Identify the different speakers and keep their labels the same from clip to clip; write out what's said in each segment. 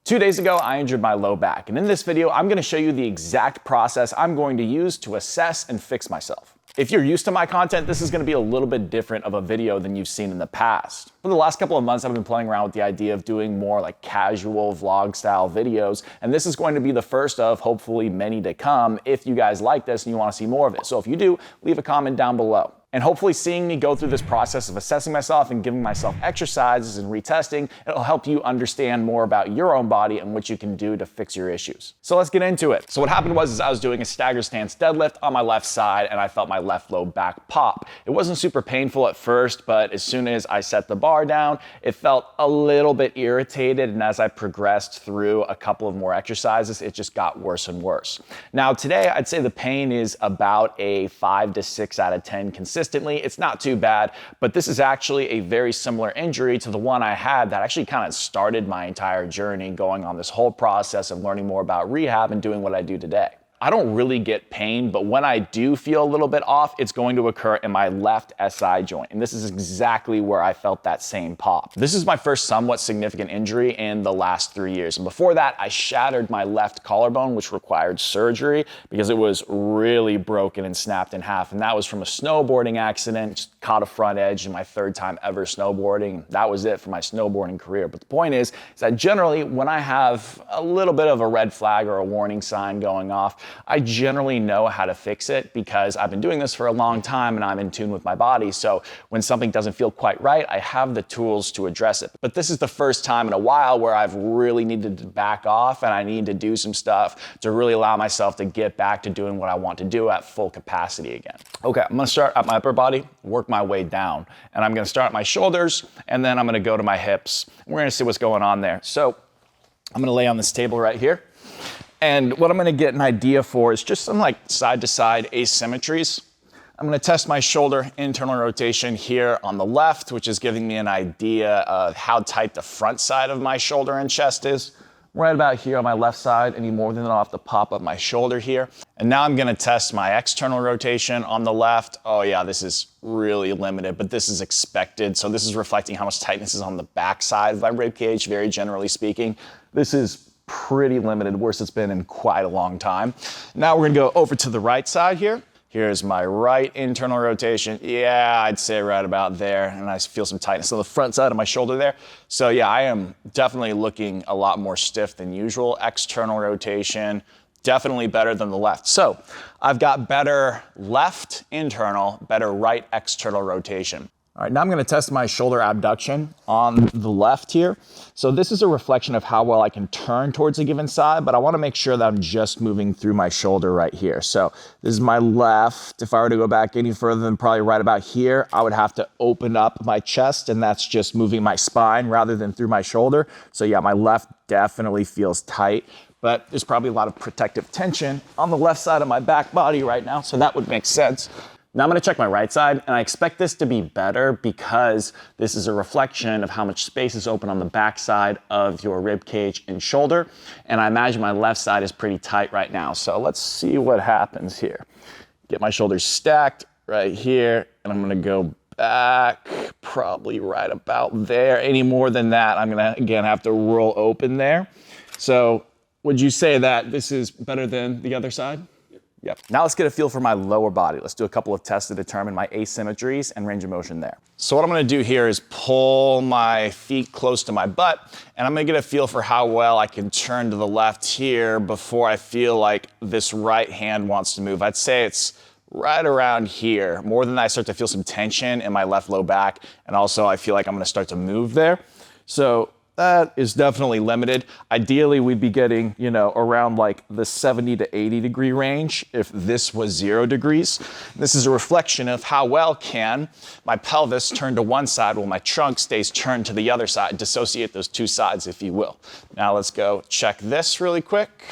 Speaker 1: 2 days ago, I injured my low back, and in this video, I'm gonna show you the exact process I'm going to use to assess and fix myself. If you're used to my content, this is gonna be a little bit different of a video than you've seen in the past. For the last couple of months, I've been playing around with the idea of doing more like casual vlog style videos, and this is going to be the first of hopefully many to come if you guys like this and you wanna see more of it. So if you do, leave a comment down below. And hopefully seeing me go through this process of assessing myself and giving myself exercises and retesting, it'll help you understand more about your own body and what you can do to fix your issues. So let's get into it. So what happened was I was doing a stagger stance deadlift on my left side and I felt my left low back pop. It wasn't super painful at first, but as soon as I set the bar down, it felt a little bit irritated. And as I progressed through a couple of more exercises, it just got worse and worse. Now today, I'd say the pain is about a 5 to 6 out of 10 consistently. It's not too bad, but this is actually a very similar injury to the one I had that actually kind of started my entire journey going on this whole process of learning more about rehab and doing what I do today. I don't really get pain, but when I do feel a little bit off, it's going to occur in my left SI joint. And this is exactly where I felt that same pop. This is my first somewhat significant injury in the last 3 years. And before that, I shattered my left collarbone, which required surgery because it was really broken and snapped in half. And that was from a snowboarding accident, just caught a front edge in my 3rd time ever snowboarding. That was it for my snowboarding career. But the point is that generally when I have a little bit of a red flag or a warning sign going off, I generally know how to fix it because I've been doing this for a long time and I'm in tune with my body. So when something doesn't feel quite right, I have the tools to address it. But this is the first time in a while where I've really needed to back off and I need to do some stuff to really allow myself to get back to doing what I want to do at full capacity again. Okay, I'm gonna start at my upper body, work my way down. And I'm gonna start at my shoulders and then I'm gonna go to my hips. We're gonna see what's going on there. So I'm gonna lay on this table right here. And what I'm gonna get an idea for is just some like side to side asymmetries. I'm gonna test my shoulder internal rotation here on the left, which is giving me an idea of how tight the front side of my shoulder and chest is. Right about here on my left side, any more than I'll have to pop up my shoulder here. And now I'm gonna test my external rotation on the left. Oh yeah, this is really limited, but this is expected. So this is reflecting how much tightness is on the back side of my rib cage, very generally speaking. This is pretty limited, worst it's been in quite a long time. Now we're gonna go over to the right side here. Here's my right internal rotation. Yeah, I'd say right about there. And I feel some tightness on the front side of my shoulder there. So yeah, I am definitely looking a lot more stiff than usual. External rotation, definitely better than the left. So I've got better left internal, better right external rotation. All right, now I'm gonna test my shoulder abduction on the left here. So this is a reflection of how well I can turn towards a given side, but I wanna make sure that I'm just moving through my shoulder right here. So this is my left. If I were to go back any further than probably right about here, I would have to open up my chest, and that's just moving my spine rather than through my shoulder. So yeah, my left definitely feels tight, but there's probably a lot of protective tension on the left side of my back body right now, so that would make sense. Now I'm gonna check my right side, and I expect this to be better because this is a reflection of how much space is open on the back side of your rib cage and shoulder. And I imagine my left side is pretty tight right now. So let's see what happens here. Get my shoulders stacked right here, and I'm gonna go back probably right about there. Any more than that, I'm gonna, again, have to roll open there. So would you say that this is better than the other side? Yep. Now let's get a feel for my lower body. Let's do a couple of tests to determine my asymmetries and range of motion there. So what I'm gonna do here is pull my feet close to my butt, and I'm gonna get a feel for how well I can turn to the left here before I feel like this right hand wants to move. I'd say it's right around here, more than I start to feel some tension in my left low back, and also I feel like I'm gonna start to move there. So that is definitely limited. Ideally, we'd be getting, around like the 70 to 80 degree range if this was 0 degrees. This is a reflection of how well can my pelvis turn to one side while my trunk stays turned to the other side. Dissociate those two sides, if you will. Now let's go check this really quick.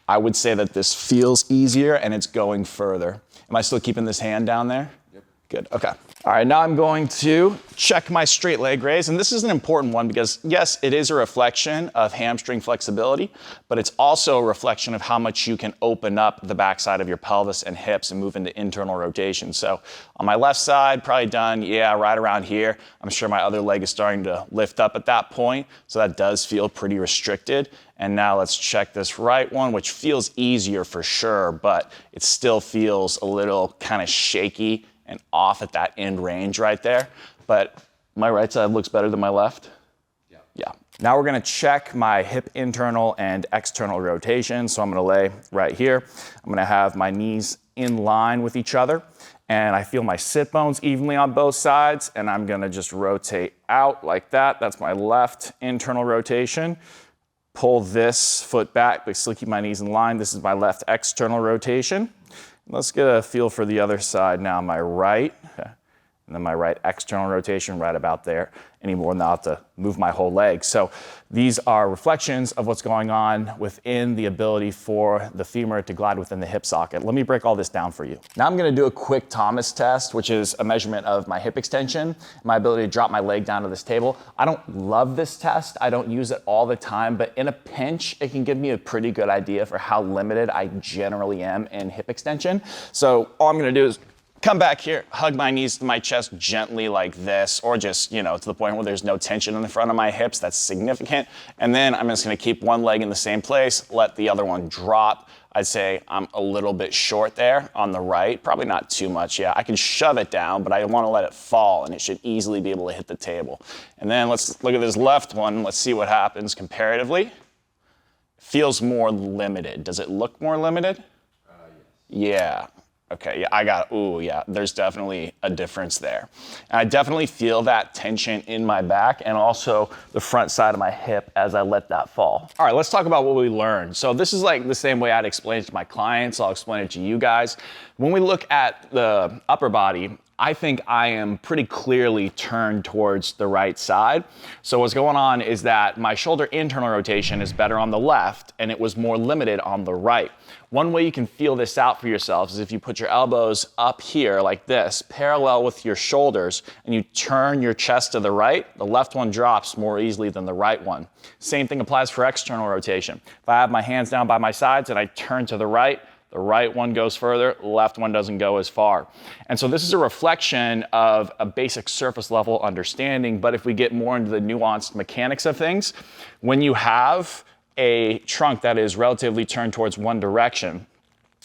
Speaker 1: I would say that this feels easier and it's going further. Am I still keeping this hand down there? Good, okay. All right, now I'm going to check my straight leg raise, and this is an important one because yes, it is a reflection of hamstring flexibility, but it's also a reflection of how much you can open up the backside of your pelvis and hips and move into internal rotation. So on my left side, probably done, yeah, right around here. I'm sure my other leg is starting to lift up at that point, so that does feel pretty restricted. And now let's check this right one, which feels easier for sure, but it still feels a little kind of shaky and off at that end range right there. But my right side looks better than my left. Yeah. Now we're gonna check my hip internal and external rotation. So I'm gonna lay right here. I'm gonna have my knees in line with each other, and I feel my sit bones evenly on both sides, and I'm gonna just rotate out like that. That's my left internal rotation. Pull this foot back, but still keep my knees in line. This is my left external rotation. Let's get a feel for the other side now. My right, okay. And then my right external rotation right about there. Any more than I'll have to move my whole leg. So these are reflections of what's going on within the ability for the femur to glide within the hip socket. Let me break all this down for you. Now I'm gonna do a quick Thomas test, which is a measurement of my hip extension, my ability to drop my leg down to this table. I don't love this test. I don't use it all the time, but in a pinch, it can give me a pretty good idea for how limited I generally am in hip extension. So all I'm gonna do is come back here, hug my knees to my chest gently like this, or just, to the point where there's no tension in the front of my hips. That's significant. And then I'm just gonna keep one leg in the same place, let the other one drop. I'd say I'm a little bit short there on the right, probably not too much. Yeah, I can shove it down, but I wanna let it fall, and it should easily be able to hit the table. And then let's look at this left one. Let's see what happens comparatively. Feels more limited. Does it look more limited? Yes. Yeah. Okay, yeah, there's definitely a difference there. And I definitely feel that tension in my back and also the front side of my hip as I let that fall. All right, let's talk about what we learned. So this is like the same way I'd explain it to my clients, I'll explain it to you guys. When we look at the upper body, I think I am pretty clearly turned towards the right side. So what's going on is that my shoulder internal rotation is better on the left and it was more limited on the right. One way you can feel this out for yourselves is if you put your elbows up here like this, parallel with your shoulders, and you turn your chest to the right, the left one drops more easily than the right one. Same thing applies for external rotation. If I have my hands down by my sides and I turn to the right one goes further, the left one doesn't go as far. And so this is a reflection of a basic surface level understanding, but if we get more into the nuanced mechanics of things, when you have a trunk that is relatively turned towards one direction,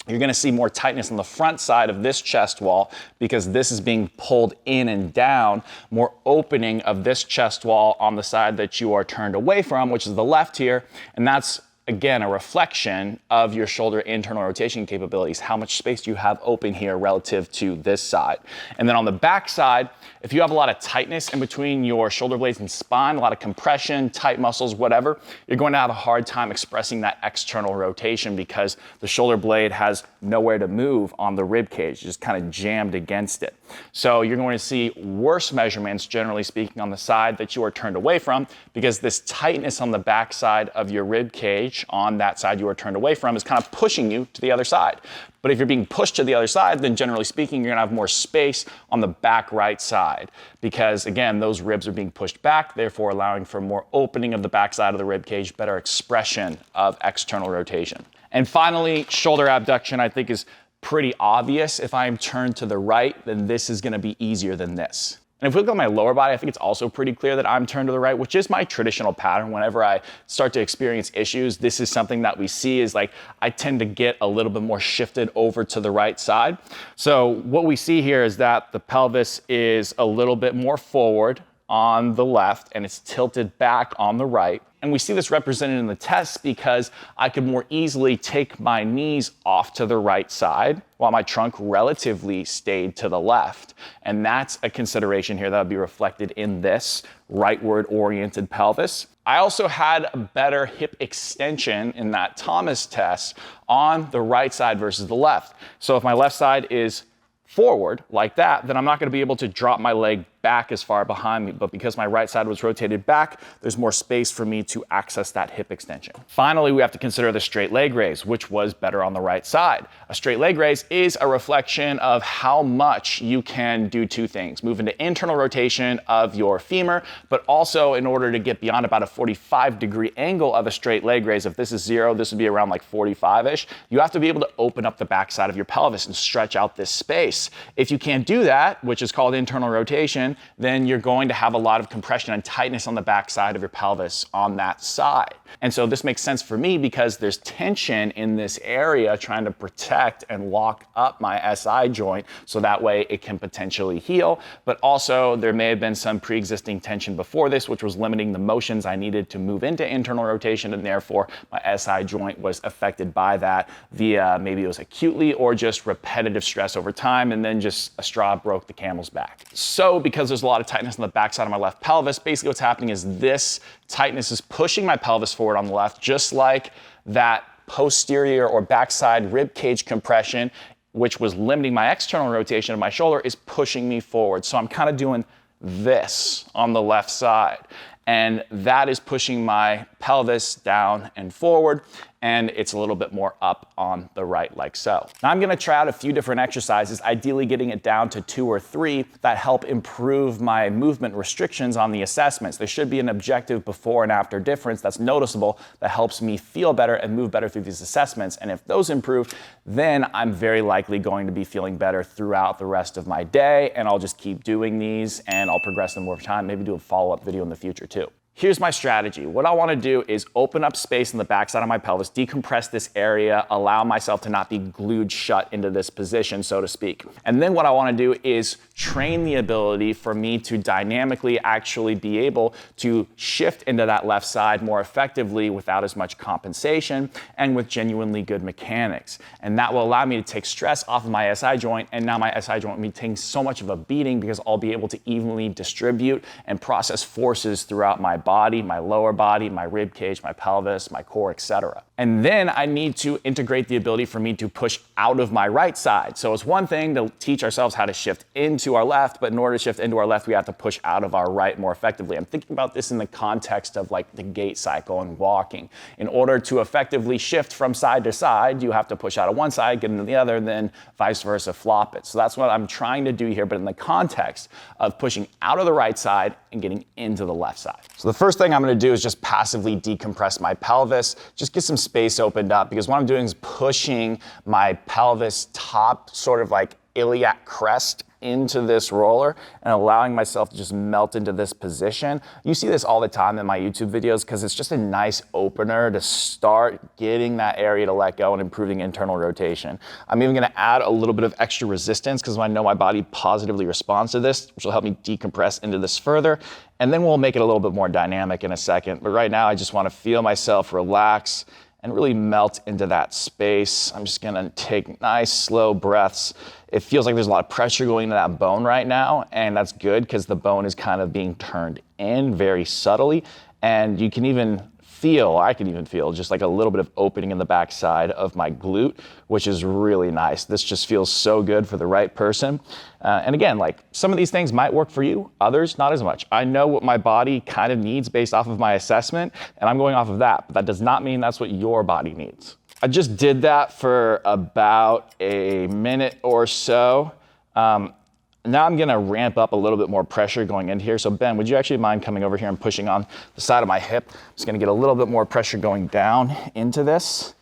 Speaker 1: you're gonna see more tightness on the front side of this chest wall because this is being pulled in and down, more opening of this chest wall on the side that you are turned away from, which is the left here, and that's again, a reflection of your shoulder internal rotation capabilities, how much space you have open here relative to this side. And then on the back side, if you have a lot of tightness in between your shoulder blades and spine, a lot of compression, tight muscles, whatever, you're going to have a hard time expressing that external rotation because the shoulder blade has nowhere to move on the rib cage, just kind of jammed against it. So you're going to see worse measurements, generally speaking, on the side that you are turned away from because this tightness on the back side of your rib cage on that side you are turned away from is kind of pushing you to the other side. But if you're being pushed to the other side, then generally speaking, you're gonna have more space on the back right side because again, those ribs are being pushed back, therefore allowing for more opening of the back side of the rib cage, better expression of external rotation. And finally, shoulder abduction, I think is pretty obvious. If I'm turned to the right, then this is gonna be easier than this. And if we look at my lower body, I think it's also pretty clear that I'm turned to the right, which is my traditional pattern. Whenever I start to experience issues, this is something that we see is like, I tend to get a little bit more shifted over to the right side. So what we see here is that the pelvis is a little bit more forward on the left and it's tilted back on the right. And we see this represented in the test because I could more easily take my knees off to the right side while my trunk relatively stayed to the left. And that's a consideration here that would be reflected in this rightward oriented pelvis. I also had a better hip extension in that Thomas test on the right side versus the left. So if my left side is forward like that, then I'm not going to be able to drop my leg back as far behind me, but because my right side was rotated back, there's more space for me to access that hip extension. Finally, we have to consider the straight leg raise, which was better on the right side. A straight leg raise is a reflection of how much you can do two things: move into internal rotation of your femur, but also in order to get beyond about a 45-degree angle of a straight leg raise. If this is 0, this would be around like 45-ish. You have to be able to open up the backside of your pelvis and stretch out this space. If you can't do that, which is called internal rotation, then you're going to have a lot of compression and tightness on the backside of your pelvis on that side. And so this makes sense for me because there's tension in this area trying to protect and lock up my SI joint so that way it can potentially heal. But also there may have been some pre-existing tension before this, which was limiting the motions I needed to move into internal rotation, and therefore my SI joint was affected by that via maybe it was acutely or just repetitive stress over time, and then just a straw broke the camel's back. So because there's a lot of tightness on the backside of my left pelvis, basically what's happening is this tightness is pushing my pelvis forward on the left, just like that posterior or backside rib cage compression, which was limiting my external rotation of my shoulder, is pushing me forward. So I'm kind of doing this on the left side, and that is pushing my pelvis down and forward, and it's a little bit more up on the right, like so. Now I'm gonna try out a few different exercises, ideally getting it down to 2 or 3 that help improve my movement restrictions on the assessments. There should be an objective before and after difference that's noticeable that helps me feel better and move better through these assessments. And if those improve, then I'm very likely going to be feeling better throughout the rest of my day, and I'll just keep doing these and I'll progress them over time, maybe do a follow-up video in the future too. Here's my strategy. What I wanna do is open up space in the backside of my pelvis, decompress this area, allow myself to not be glued shut into this position, so to speak. And then what I wanna do is train the ability for me to dynamically actually be able to shift into that left side more effectively without as much compensation and with genuinely good mechanics. And that will allow me to take stress off of my SI joint, and now my SI joint will be taking so much of a beating because I'll be able to evenly distribute and process forces throughout my body, my lower body, my rib cage, my pelvis, my core, etc. And then I need to integrate the ability for me to push out of my right side. So it's one thing to teach ourselves how to shift into our left, but in order to shift into our left, we have to push out of our right more effectively. I'm thinking about this in the context of like the gait cycle and walking. In order to effectively shift from side to side, you have to push out of one side, get into the other, then vice versa, flop it. So that's what I'm trying to do here, but in the context of pushing out of the right side and getting into the left side. So the first thing I'm gonna do is just passively decompress my pelvis, just get some space opened up, because what I'm doing is pushing my pelvis top, sort of like iliac crest, into this roller and allowing myself to just melt into this position. You see this all the time in my YouTube videos because it's just a nice opener to start getting that area to let go and improving internal rotation. I'm even gonna add a little bit of extra resistance because I know my body positively responds to this, which will help me decompress into this further. And then we'll make it a little bit more dynamic in a second. But right now I just wanna feel myself relax and really melt into that space. I'm just gonna take nice, slow breaths. It feels like there's a lot of pressure going into that bone right now, and that's good because the bone is kind of being turned in very subtly, and you can even feel, I can even feel just like a little bit of opening in the backside of my glute, which is really nice. This just feels so good for the right person. And again, like some of these things might work for you, others not as much. I know what my body kind of needs based off of my assessment, and I'm going off of that, but that does not mean that's what your body needs. I just did that for about a minute or so. Now I'm gonna ramp up a little bit more pressure going in here. So Ben, would you actually mind coming over here and pushing on the side of my hip? I'm just gonna get a little bit more pressure going down into this.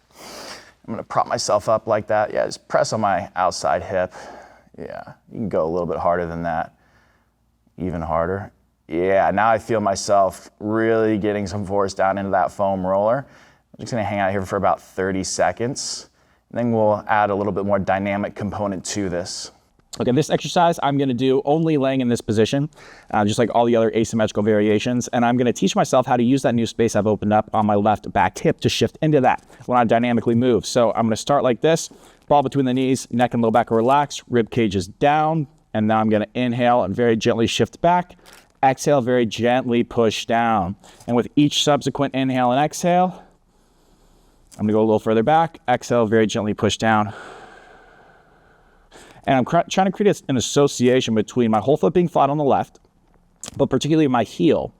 Speaker 1: I'm gonna prop myself up like that. Yeah, just press on my outside hip. Yeah, you can go a little bit harder than that. Even harder. Yeah, now I feel myself really getting some force down into that foam roller. I'm just gonna hang out here for about 30 seconds. And then we'll add a little bit more dynamic component to this. Okay, this exercise I'm gonna do only laying in this position, just like all the other asymmetrical variations. And I'm gonna teach myself how to use that new space I've opened up on my left back hip to shift into that when I dynamically move. So I'm gonna start like this, ball between the knees, neck and low back are relaxed, rib cage is down, and now I'm gonna inhale and very gently shift back. Exhale, very gently push down. And with each subsequent inhale and exhale, I'm gonna go a little further back, exhale, very gently push down. And I'm trying to create an association between my whole foot being flat on the left
Speaker 2: but particularly my heel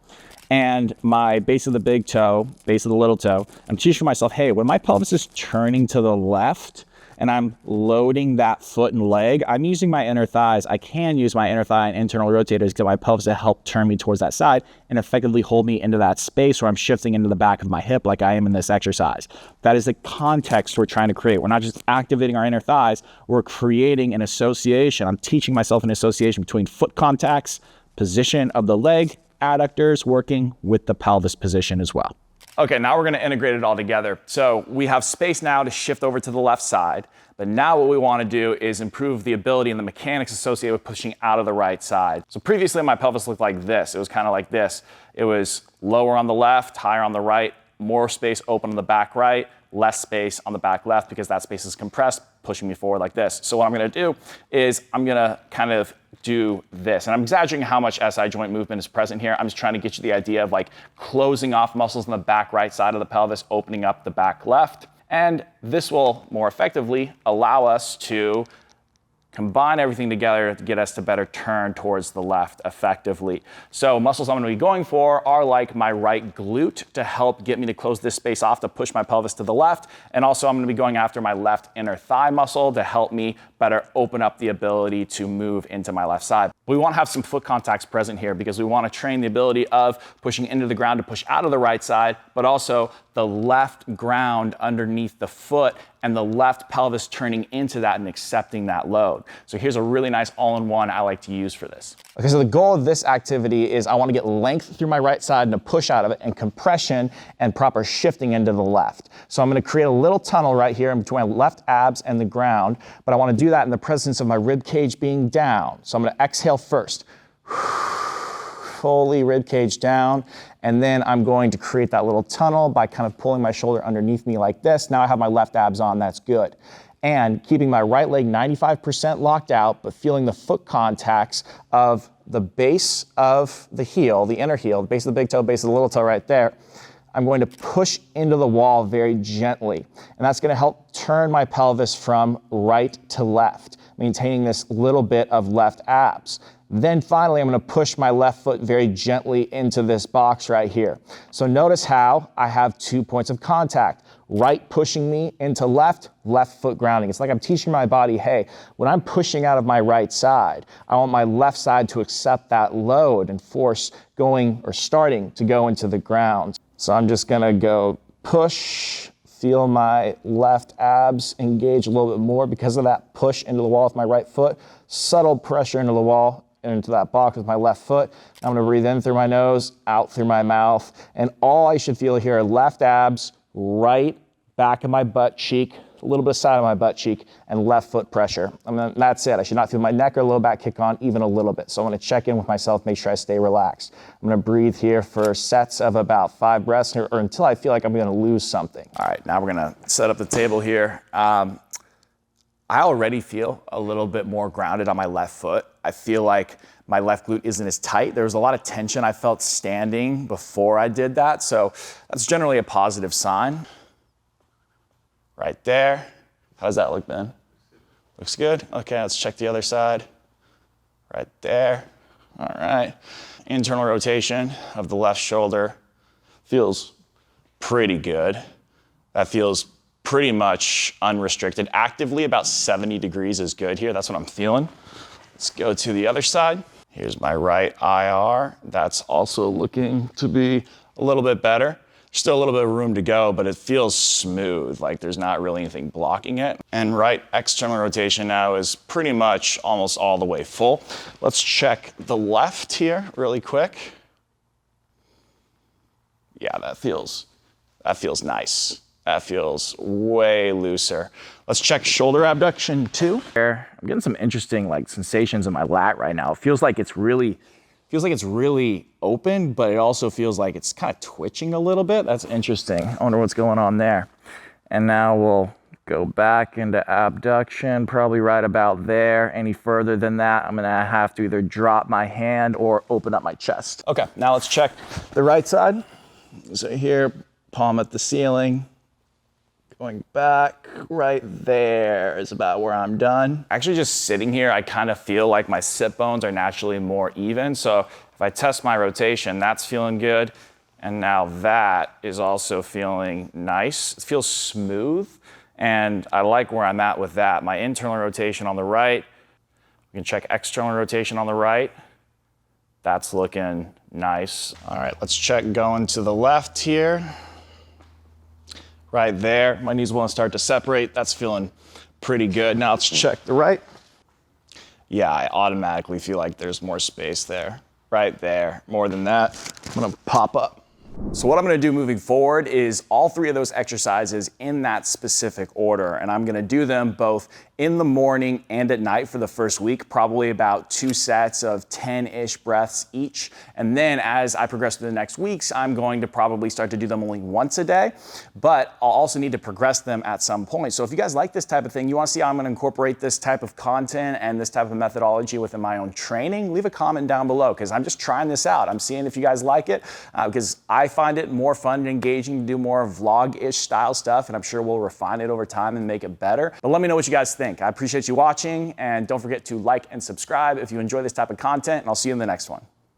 Speaker 2: and my base of the big toe, base of the little toe. I'm teaching myself, hey, when my pelvis is turning to the left and I'm loading that foot and leg, I'm using my inner thighs. I can use my inner thigh and internal rotators to my pelvis to help turn me towards that side and effectively hold me into that space where I'm shifting into the back of my hip like I am in this exercise. That is the context we're trying to create. We're not just activating our inner thighs, we're creating an association. I'm teaching myself an association between foot contacts, position of the leg, adductors working with the pelvis position as well.
Speaker 1: Okay, now we're gonna integrate it all together. So we have space now to shift over to the left side, but now what we wanna do is improve the ability and the mechanics associated with pushing out of the right side. So previously my pelvis looked like this. It was kind of like this. It was lower on the left, higher on the right, more space open on the back right, less space on the back left because that space is compressed, pushing me forward like this. So what I'm gonna do is I'm gonna kind of do this. And I'm exaggerating how much SI joint movement is present here. I'm just trying to get you the idea of like closing off muscles on the back right side of the pelvis, opening up the back left. And this will more effectively allow us to combine everything together to get us to better turn towards the left effectively. So muscles I'm gonna be going for are like my right glute to help get me to close this space off to push my pelvis to the left. And also I'm gonna be going after my left inner thigh muscle to help me better open up the ability to move into my left side. We wanna have some foot contacts present here because we wanna train the ability of pushing into the ground to push out of the right side, but also the left ground underneath the foot and the left pelvis turning into that and accepting that load. So here's a really nice all-in-one I like to use for this. Okay, so the goal of this activity is I want to get length through my right side and a push out of it and compression and proper shifting into the left. So I'm going to create a little tunnel right here in between my left abs and the ground, but I want to do that in the presence of my rib cage being down. So I'm going to exhale first. Fully rib cage down, and then I'm going to create that little tunnel by kind of pulling my shoulder underneath me like this. Now I have my left abs on, that's good. And keeping my right leg 95% locked out, but feeling the foot contacts of the base of the heel, the inner heel, the base of the big toe, base of the little toe right there. I'm going to push into the wall very gently. And that's gonna help turn my pelvis from right to left, maintaining this little bit of left abs. Then finally, I'm gonna push my left foot very gently into this box right here. So notice how I have 2 points of contact. Right pushing me into left, left foot grounding. It's like I'm teaching my body, hey, when I'm pushing out of my right side, I want my left side to accept that load and force going or starting to go into the ground. So I'm just gonna go push, feel my left abs engage a little bit more because of that push into the wall with my right foot, subtle pressure into the wall, into that box with my left foot. I'm gonna breathe in through my nose, out through my mouth, and all I should feel here are left abs, right back of my butt cheek, a little bit of side of my butt cheek, and left foot pressure. That's it. I should not feel my neck or low back kick on even a little bit. So I'm gonna check in with myself, make sure I stay relaxed. I'm gonna breathe here for sets of about 5 breaths or until I feel like I'm gonna lose something. All right, now we're gonna set up the table here. I already feel a little bit more grounded on my left foot. I feel like my left glute isn't as tight. There was a lot of tension I felt standing before I did that, so that's generally a positive sign. Right there. How does that look, Ben? Looks good? Okay, let's check the other side. Right there. All right. Internal rotation of the left shoulder feels pretty good. That feels pretty much unrestricted. Actively, about 70 degrees is good here. That's what I'm feeling. Let's go to the other side. Here's my right IR. That's also looking to be a little bit better. Still a little bit of room to go, but it feels smooth, like there's not really anything blocking it. And right external rotation now is pretty much almost all the way full. Let's check the left here really quick. Yeah, that feels nice. That feels way looser. Let's check shoulder abduction too. I'm getting some interesting like sensations in my lat right now. It feels like it's really open, but it also feels like it's kind of twitching a little bit. That's interesting. I wonder what's going on there. And now we'll go back into abduction, probably right about there. Any further than that, I'm gonna have to either drop my hand or open up my chest. Okay, now let's check the right side. So here, palm at the ceiling. Going back right there is about where I'm done. Actually just sitting here, I kind of feel like my sit bones are naturally more even. So If I test my rotation, that's feeling good. And now that is also feeling nice. It feels smooth, and I like where I'm at with that. My internal rotation on the right, we can check external rotation on the right. That's looking nice. All right, let's check going to the left here. Right there, my knees want to start to separate. That's feeling pretty good. Now let's check the right. Yeah, I automatically feel like there's more space there. Right there, more than that. I'm gonna pop up. So what I'm gonna do moving forward is all 3 of those exercises in that specific order, and I'm gonna do them both in the morning and at night for the first week, probably about 2 sets of 10-ish breaths each. And then as I progress through the next weeks, I'm going to probably start to do them only once a day, but I'll also need to progress them at some point. So if you guys like this type of thing, you wanna see how I'm gonna incorporate this type of content and this type of methodology within my own training, leave a comment down below, because I'm just trying this out. I'm seeing if you guys like it, because I find it more fun and engaging to do more vlog-ish style stuff, and I'm sure we'll refine it over time and make it better. But let me know what you guys think. I appreciate you watching, and don't forget to like and subscribe if you enjoy this type of content, and I'll see you in the next one.